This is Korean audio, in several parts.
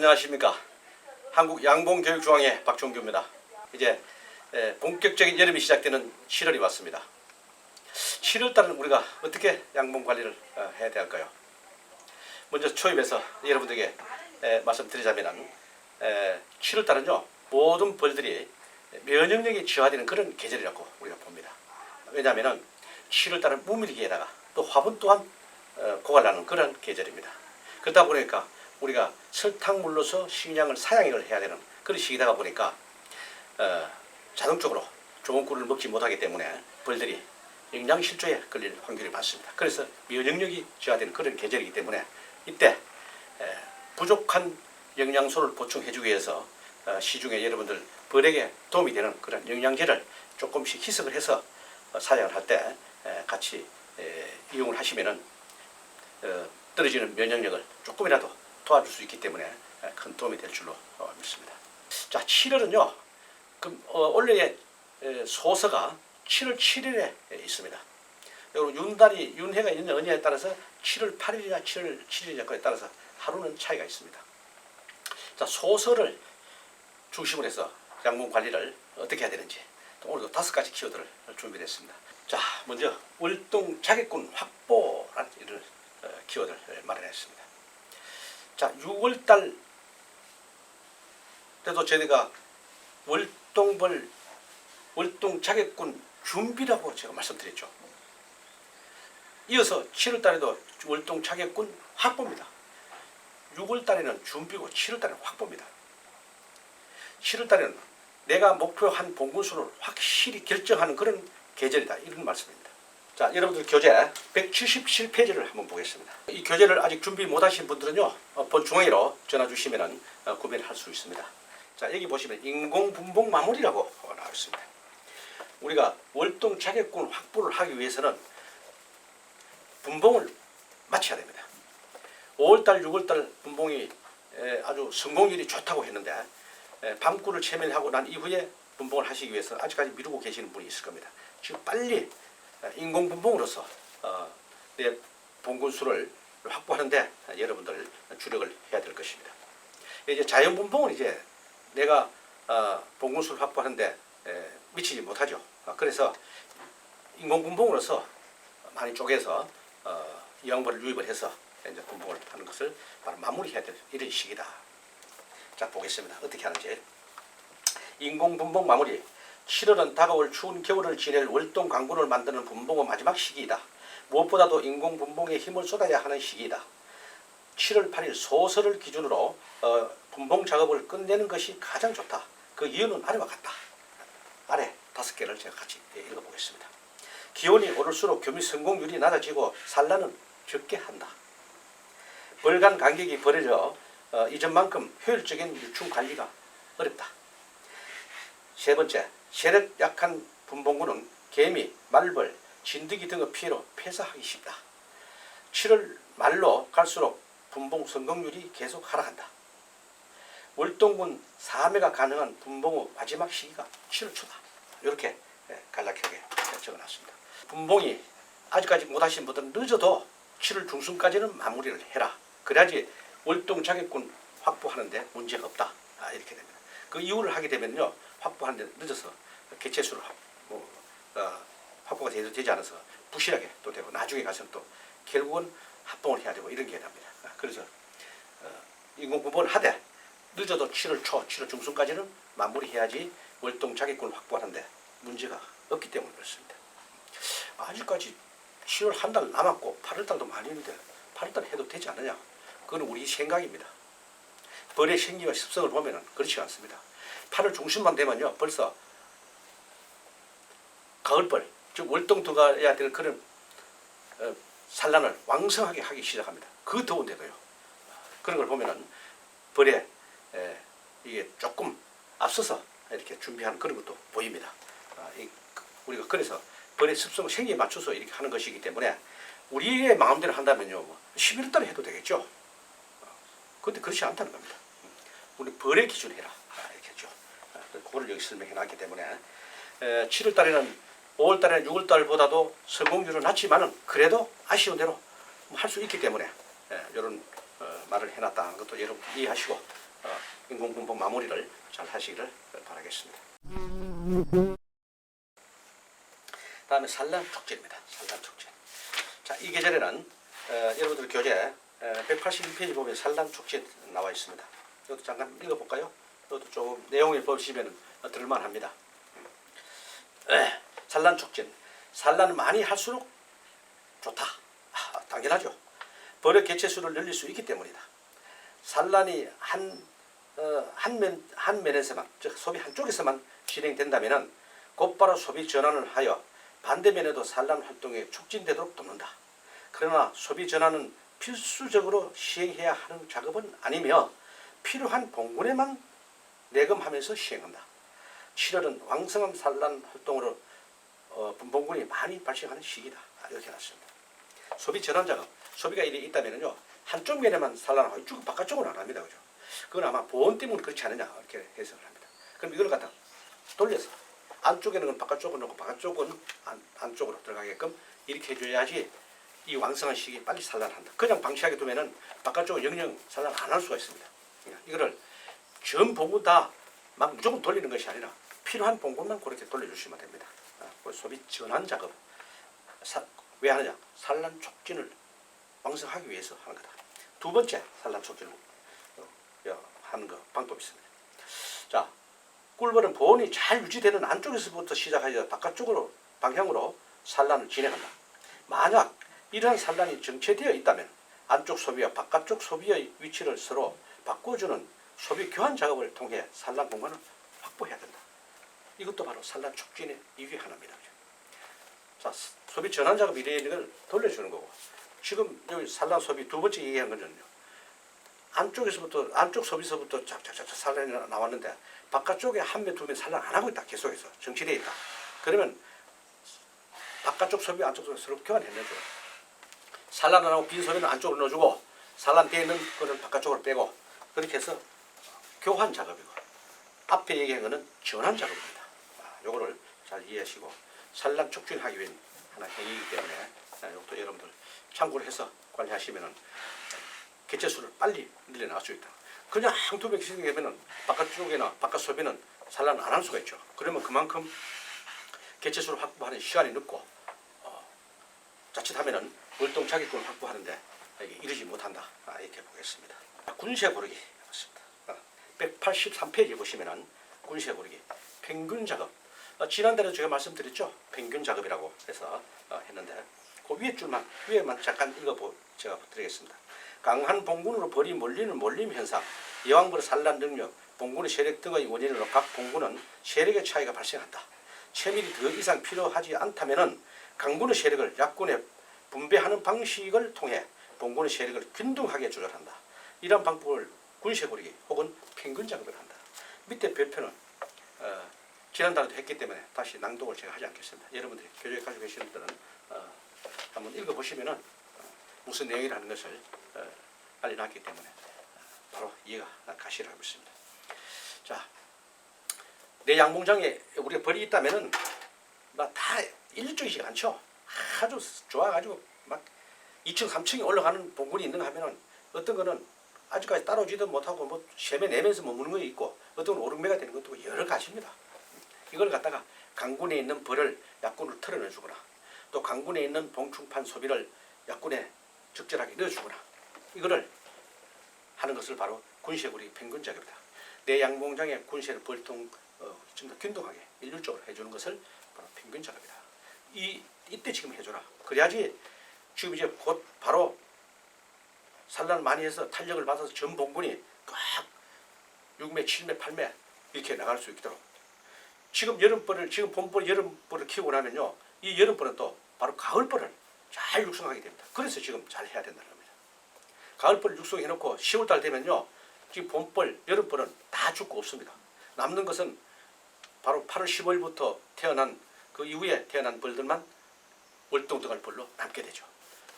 안녕하십니까. 한국 양봉교육중앙회 박종규입니다. 이제 본격적인 여름이 시작되는 7월이 왔습니다. 7월달은 우리가 어떻게 양봉 관리를 해야 될까요? 먼저 초입에서 여러분들에게 말씀드리자면 7월달은요 모든 벌들이 면역력이 저하되는 그런 계절이라고 우리가 봅니다. 왜냐하면 7월달은 무미리기에다가 또 화분 또한 고갈나는 그런 계절입니다. 그러다 보니까 우리가 설탕물로서 식량을 사양을 해야 되는 그런 시기다 보니까 자동적으로 좋은 꿀을 먹지 못하기 때문에 벌들이 영양실조에 걸릴 확률이 많습니다. 그래서 면역력이 저하되는 그런 계절이기 때문에 이때 부족한 영양소를 보충해주기 위해서 시중에 여러분들 벌에게 도움이 되는 그런 영양제를 조금씩 희석을 해서 사용을 할 때 같이 이용을 하시면은 떨어지는 면역력을 조금이라도 도와줄 수 있기 때문에 큰 도움이 될 줄로 믿습니다. 자, 7월은요. 원래 소서가 7월 7일에 있습니다. 여러분 윤달이 윤해가 있는 언제에 따라서 7월 8일이나 7월 7일에 따라서 하루는 차이가 있습니다. 자, 소서를 중심으로 해서 양봉 관리를 어떻게 해야 되는지 오늘도 5가지 키워드를 준비했습니다. 자, 먼저 월동 자객군 확보라는 이런 키워드를 마련했습니다. 자, 6월달 때도 저희가 월동 자객군 준비라고 제가 말씀드렸죠. 이어서 7월달에도 월동 자객군 확보입니다. 6월달에는 준비고 7월달에는 확보입니다. 7월달에는 내가 목표한 봉군수를 확실히 결정하는 그런 계절이다, 이런 말씀입니다. 자, 여러분들 교재 177페이지를 한번 보겠습니다. 이 교재를 아직 준비 못하신 분들은요 본 중앙으로 전화 주시면 구매를 할 수 있습니다. 자, 여기 보시면 인공분봉 마무리라고 나와 있습니다. 우리가 월동 자객군 확보를 하기 위해서는 분봉을 마쳐야 됩니다. 5월달 6월달 분봉이 아주 성공률이 좋다고 했는데 밤꿀을 체면하고 난 이후에 분봉을 하시기 위해서 아직까지 미루고 계시는 분이 있을 겁니다. 지금 빨리 인공분봉으로서 내 봉군수를 확보하는데 여러분들 주력을 해야 될 것입니다. 이제 자연분봉은 이제 내가 봉군수를 확보하는데 미치지 못하죠. 그래서 인공분봉으로서 많이 쪼개서 영양분을 유입을 해서 이제 분봉을 하는 것을 바로 마무리해야 될 이런 시기다. 자, 보겠습니다. 어떻게 하는지. 인공분봉 마무리. 7월은 다가올 추운 겨울을 지낼 월동 강군을 만드는 분봉의 마지막 시기이다. 무엇보다도 인공분봉에 힘을 쏟아야 하는 시기이다. 7월 8일 소설을 기준으로 분봉 작업을 끝내는 것이 가장 좋다. 그 이유는 아래와 같다. 아래 5개를 제가 같이 읽어보겠습니다. 기온이 오를수록 교미 성공률이 낮아지고 산란은 적게 한다. 벌 간 간격이 벌어져 이전만큼 효율적인 유충 관리가 어렵다. 세 번째, 세력 약한 분봉군은 개미, 말벌, 진드기 등의 피해로 폐사하기 쉽다. 7월 말로 갈수록 분봉 성공률이 계속 하락한다. 월동군 3회가 가능한 분봉의 마지막 시기가 7월 초다. 이렇게 간략하게 적어놨습니다. 분봉이 아직까지 못하신 분들은 늦어도 7월 중순까지는 마무리를 해라. 그래야지 월동 자객군 확보하는데 문제가 없다. 이렇게 됩니다. 그 이후를 하게 되면요 확보하는데 늦어서 개체수를 확보가 되지 않아서 부실하게 또 되고 나중에 가서는 또 결국은 합봉을 해야 되고 이런 게 됩니다. 그래서 인공분봉을 하되 늦어도 7월 초, 7월 중순까지는 마무리해야지 월동 자객군을 확보하는데 문제가 없기 때문에 그렇습니다. 아직까지 7월 한 달 남았고 8월달도 많이 있는데 8월달 해도 되지 않느냐? 그건 우리 생각입니다. 벌의 생기와 습성을 보면 그렇지 않습니다. 8월 중순만 되면요 벌써 가을벌, 즉 월동 들어가야 될 그런 산란을 왕성하게 하기 시작합니다. 그 더운데도요. 그런 걸 보면은 벌에 이게 조금 앞서서 이렇게 준비하는 그런 것도 보입니다. 우리가 그래서 벌의 습성 생기에 맞춰서 이렇게 하는 것이기 때문에 우리의 마음대로 한다면요 11월 달에 해도 되겠죠. 그런데 그렇지 않다는 겁니다. 우리 벌의 기준 해라. 이렇게 했죠. 그거를 여기 설명해 놨기 때문에 7월 달에는 5월 달에는 6월 달보다도 성공률은 낮지만은 그래도 아쉬운 대로 할 수 있기 때문에 이런 말을 해놨다는 것도 여러분 이해하시고 인공분봉 마무리를 잘 하시기를 바라겠습니다. 다음에 산란촉진입니다. 산란촉진. 자, 이 계절에는 여러분들 교재 181페이지 보면 산란촉진 나와 있습니다. 이것도 잠깐 읽어볼까요? 이것도 조금 내용을 보시면 들을만합니다. 산란촉진. 산란을 많이 할수록 좋다. 당연하죠. 벌의 개체수를 늘릴 수 있기 때문이다. 산란이 한 면에서만, 즉 소비 한쪽에서만 진행된다면 곧바로 소비 전환을 하여 반대면에도 산란 활동이 촉진되도록 돕는다. 그러나 소비 전환은 필수적으로 시행해야 하는 작업은 아니며 필요한 봉분에만 내금하면서 시행한다. 7월은 왕성한 산란 활동으로 분봉군이 많이 발생하는 시기다. 이렇게 해놨습니다. 소비 전환 작업, 소비가 있다면요 한쪽 면에만 산란하고 이쪽 바깥쪽으로 안 합니다, 그죠? 그건 아마 보온 때문에 그렇지 않느냐 이렇게 해석을 합니다. 그럼 이걸 갖다 돌려서 안쪽에는 건 바깥쪽으로 놓고 바깥쪽은 안쪽으로 들어가게끔 이렇게 해줘야지 이 왕성한 시기에 빨리 산란한다. 그냥 방치하게 두면은 바깥쪽은 영영 산란 안 할 수가 있습니다. 이거를 전 봉구 다 막 무조건 돌리는 것이 아니라 필요한 봉구만 그렇게 돌려주시면 됩니다. 소비 전환 작업. 왜 하느냐? 산란 촉진을 왕성하기 위해서 하는 거다. 두 번째 산란 촉진을 하는 방법이 있습니다. 자, 꿀벌은 보온이 잘 유지되는 안쪽에서부터 시작하여 바깥쪽으로 방향으로 산란을 진행한다. 만약 이러한 산란이 정체되어 있다면 안쪽 소비와 바깥쪽 소비의 위치를 서로 바꿔주는 소비 교환 작업을 통해 산란 공간을 확보해야 된다. 이것도 바로 산란 촉진의 이유의 하나입니다. 자, 소비 전환 작업 이걸 돌려주는 거고, 지금 여기 산란 소비 두 번째 얘기한 거는요, 안쪽 소비서부터 쫙쫙쫙 산란이 나왔는데 바깥쪽에 한 매 두 매 산란 안 하고 있다. 계속해서 정치되어 있다. 그러면 바깥쪽 소비와 안쪽 소비 서로 교환해내죠. 산란 안 하고 빈 소비는 안쪽으로 넣어주고 산란되어 있는 거는 바깥쪽으로 빼고, 그렇게 해서 교환 작업이고, 앞에 얘기한 거는 전환 작업입니다. 요거를 잘 이해하시고 산란 촉진하기 위한 하나 행위이기 때문에 이것도 여러분들 참고를 해서 관리하시면은 개체수를 빨리 늘려나갈 수 있다. 그냥 한 두 명씩 되면은 바깥쪽이나 바깥 소비는 산란을 안 할 수가 있죠. 그러면 그만큼 개체수를 확보하는 시간이 늦고 자칫하면은 월동 자기권을 확보하는데 이르지 못한다. 이렇게 보겠습니다. 군세 고르기 해봤습니다. 183페이지 보시면은 군세 고르기 평균 작업. 지난달에 제가 말씀드렸죠. 평균 작업이라고 해서 했는데 그 위에만 잠깐 제가 드리겠습니다. 강한 봉군으로 벌이 몰리는 몰림 현상, 여왕벌 산란 능력, 봉군의 세력 등의 원인으로 각 봉군은 세력의 차이가 발생한다. 체밀이 더 이상 필요하지 않다면은 강군의 세력을 약군에 분배하는 방식을 통해 봉군의 세력을 균등하게 조절한다. 이런 방법을 군세고르기 혹은 평균 작업을 한다. 밑에 별표는 지난달에도 했기 때문에 다시 낭독을 제가 하지 않겠습니다. 여러분들이 교재에 가지고 계시는 분들은 한번 읽어보시면은 무슨 내용이라는 것을 알려놨기 때문에 바로 이해가 가시라고 있습니다. 자, 내 양봉장에 우리가 벌이 있다면은 막 다 일률적이지 않죠. 아주 좋아가지고 막 2층, 3층에 올라가는 봉군이 있는가 하면은 어떤 거는 아직까지 따라오지도 못하고 뭐 세매 내면서 머무는 거 있고 어떤 건 오름매가 되는 것도 여러 가지입니다. 이걸 갖다가 강군에 있는 벌을 약군으로 털어내주거나 또 강군에 있는 봉충판 소비를 약군에 적절하게 넣어주거나 이거를 하는 것을 바로 군세고르기 평균 작업이다. 내 양봉장의 군세를 벌통 좀 더 균등하게 일률적으로 해주는 것을 바로 평균 작업이다. 이때 지금 해줘라. 그래야지 지금 이제 곧 바로 산란을 많이 해서 탄력을 받아서 전 봉군이 꽉 6매, 7매, 8매 이렇게 나갈 수 있도록 지금 봄벌, 여름벌을 키우고 나면요 이 여름벌은 또 바로 가을벌을 잘 육성하게 됩니다. 그래서 지금 잘 해야 된다는 겁니다. 가을벌 육성해놓고 10월달 되면요 지금 봄벌, 여름벌은 다 죽고 없습니다. 남는 것은 바로 8월 15일부터 태어난 그 이후에 태어난 벌들만 월동 들어갈 벌로 남게 되죠.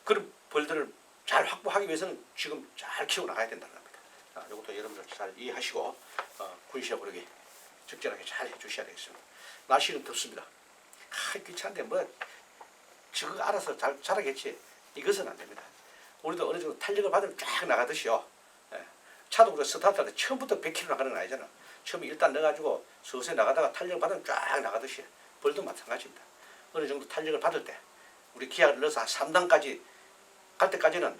그런 벌들을 잘 확보하기 위해서는 지금 잘 키워 나가야 된다는 겁니다. 이것도 여러분들 잘 이해하시고 군시에 고르게 적절하게 잘 해주셔야 되겠습니다. 날씨는 덥습니다. 귀찮은데 뭐 저거 알아서 잘 자라겠지. 이것은 안 됩니다. 우리도 어느 정도 탄력을 받으면 쫙 나가듯이요. 차도 우리가 스타트할 때 처음부터 100km 나가는 건 아니잖아. 처음에 일단 넣어가지고 서서히 나가다가 탄력 받으면 쫙 나가듯이 벌도 마찬가지입니다. 어느 정도 탄력을 받을 때 우리 기아를 넣어서 한 3단까지 갈 때까지는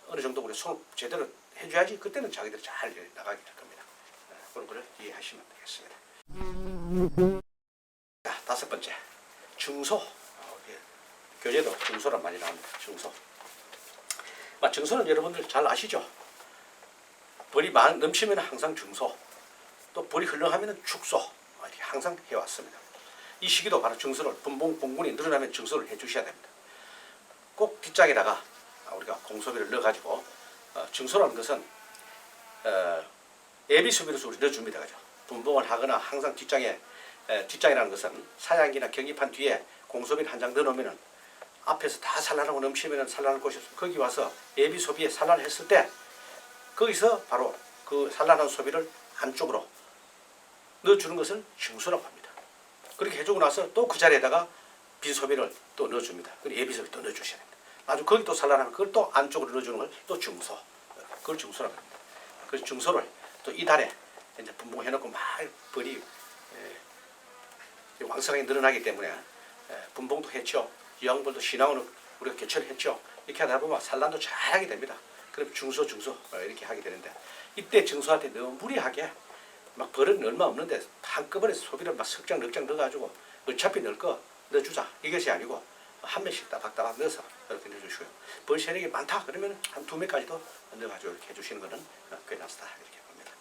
어느 정도 우리 손을 제대로 해줘야지 그때는 자기들이 잘 나가게 될 겁니다. 그런 걸 이해하시면 되겠습니다. 자, 5번째 증소. 교재도 증소란 말이 나옵니다. 증소. 증소는 여러분들 잘 아시죠? 벌이 넘치면 항상 증소, 또 벌이 흘러가면 축소, 이렇게 항상 해왔습니다. 이 시기도 바로 증소를 분봉이 늘어나면 증소를 해주셔야 됩니다. 꼭 뒷장에다가 우리가 공소비를 넣어가지고 증소라는 것은 예비 소비로서 우리 넣어줍니다. 그죠? 분봉을 하거나 항상 뒷장이라는 것은 사양기나 경입한 뒤에 공소비를 한 장 넣어놓으면 앞에서 다 산란하고 넘치면 산란할 곳이 없으면 거기 와서 예비 소비에 산란을 했을 때 거기서 바로 그 산란한 소비를 안쪽으로 넣어주는 것을 증소라고 합니다. 그렇게 해주고 나서 또 그 자리에다가 빈 소비를 또 넣어줍니다. 그리고 예비 소비 또 넣어주셔야 됩니다. 아주 거기 또 산란하면 그걸 또 안쪽으로 넣어주는 걸 또 증소. 그걸 증소라고 합니다. 그 증소를 또 이달에 이제 분봉해놓고 막 벌이 왕성하게 늘어나기 때문에 분봉도 했죠. 이왕벌도 신앙으로 우리가 개최를 했죠. 이렇게 하다 보면 산란도 잘하게 됩니다. 그럼 증소 이렇게 하게 되는데 이때 증소할 때 너무 무리하게 막 벌은 얼마 없는데 한꺼번에 소비를 막 석장 넉장 넣어가지고 어차피 넣을 거 넣어주자 이것이 아니고 한 명씩 따박따박 넣어서 이렇게 넣어주시고요. 벌 세력이 많다 그러면 한 2명까지도 넣어가지고 이렇게 해주시는 것은 괜찮다 이렇게 봅니다.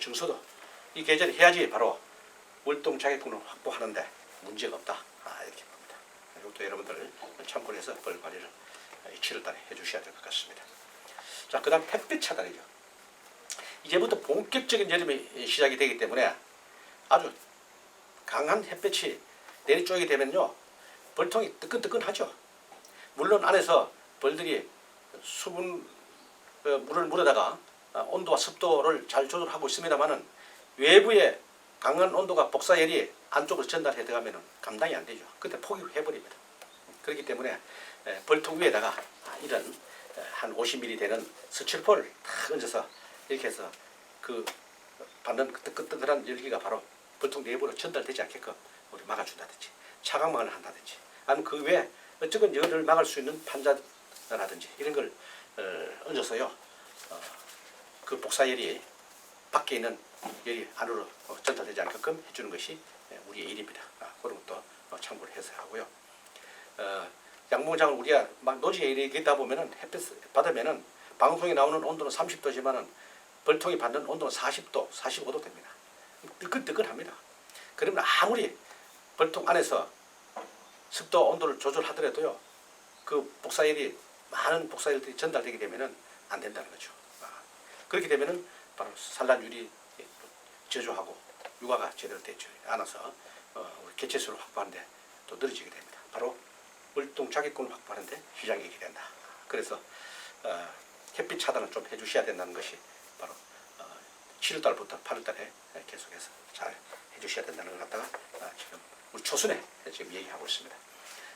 증소도 이 계절에 해야지 바로 월동 자격권을 확보하는데 문제가 없다 이렇게 봅니다. 이것도 여러분들 참고를 해서 벌 관리를 7월달에 해주셔야 될 것 같습니다. 자, 그 다음 햇빛 차단이죠. 이제부터 본격적인 여름이 시작이 되기 때문에 아주 강한 햇빛이 내리쬐게 되면요 벌통이 뜨끈뜨끈하죠. 물론 안에서 벌들이 물을 물에다가 온도와 습도를 잘 조절하고 있습니다만은 외부에 강한 온도가 복사열이 안쪽으로 전달해 들어가면 감당이 안 되죠. 그때 포기를 해버립니다. 그렇기 때문에 벌통 위에다가 이런 한 50mm 되는 스티로폼을 탁 얹어서 이렇게 해서 그 받는 뜨끈뜨끈한 열기가 바로 벌통 내부로 전달되지 않게끔 우리 막아준다든지 차광망을 한다든지 아니면 그 외에 어쨌든 열을 막을 수 있는 판자라든지 이런 걸 얹어서요 그 복사열이 밖에 있는 열이 안으로 전달되지 않게끔 해주는 것이 우리의 일입니다. 그런 것도 참고를 해서 하고요. 양봉장을 우리가 막 노지에 이르다 보면은 햇빛 받으면은 방송에 나오는 온도는 30도지만은 벌통이 받는 온도는 40도, 45도 됩니다. 뜨끈뜨끈합니다. 그러면 아무리 벌통 안에서 습도 온도를 조절하더라도요, 그 복사열이 많은 복사열들이 전달되게 되면은 안 된다는 거죠. 그렇게 되면은 바로 산란율이 저조하고 육아가 제대로 되지 않아서 개체수를 확보하는데 또 늘어지게 됩니다. 바로 월동 자객권을 확보하는데 시장이 있게 된다. 그래서 햇빛 차단을 좀 해주셔야 된다는 것이 바로 7월달부터 8월달에 계속해서 잘 해주셔야 된다는 걸 갖다가 지금 우리 초순에 지금 얘기하고 있습니다.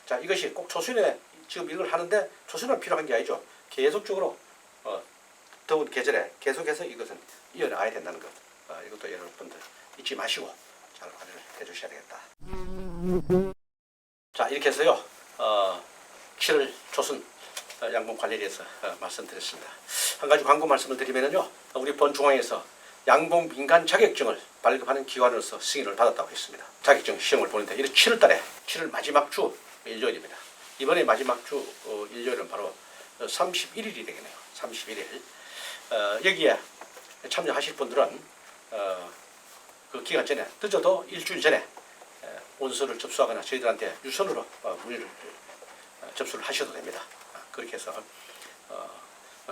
자, 이것이 꼭 초순에 지금 이걸 하는데 초순은 필요한 게 아니죠. 계속적으로 더운 계절에 계속해서 이것은 이어나가야 된다는 것. 이것도 여러분들 잊지 마시고 잘 관리를 해주셔야 되겠다. 자, 이렇게 해서요 7월 초순 양봉 관리에 대해서 말씀드렸습니다. 한 가지 광고 말씀을 드리면요, 우리 번중앙에서 양봉 민간 자격증을 발급하는 기관으로서 승인을 받았다고 했습니다. 자격증 시험을 보는데 이런 7월달에 7월 마지막 주 일요일입니다. 이번에 마지막 주 일요일은 바로 31일이 되겠네요. 31일. 여기에 참여하실 분들은 그 기간 전에 늦어도 일주일 전에 원서를 접수하거나 저희들한테 유선으로 문의를 접수를 하셔도 됩니다. 그렇게 해서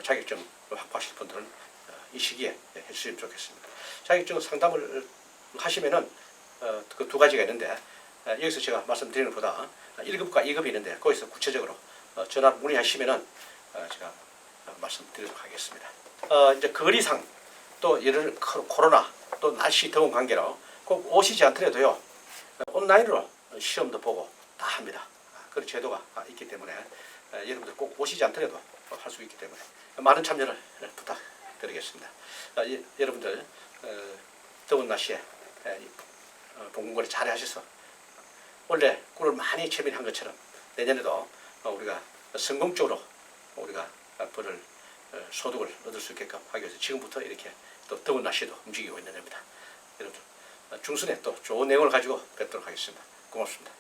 자격증 확보하실 분들은 이 시기에 해주시면 좋겠습니다. 자격증 상담을 하시면은 그 두 가지가 있는데 여기서 제가 말씀드리는 것보다 1급과 2급이 있는데 거기서 구체적으로 전화로 문의하시면은 제가 말씀드리도록 하겠습니다. 이제 거리상 또 예를 코로나 또 날씨 더운 관계로 꼭 오시지 않더라도요 온라인으로 시험도 보고 다 합니다. 그런 제도가 있기 때문에 여러분들 꼭 오시지 않더라도 할 수 있기 때문에 많은 참여를 부탁드리겠습니다. 여러분들 더운 날씨에 봉군거리 잘 하셔서 원래 꿀을 많이 채밀한 것처럼 내년에도 우리가 성공적으로 우리가 벌을 소득을 얻을 수 있게끔 하기 위해서 지금부터 이렇게 또 더운 날씨에도 움직이고 있는 겁니다. 여러분 중순에 또 좋은 내용을 가지고 뵙도록 하겠습니다. 고맙습니다.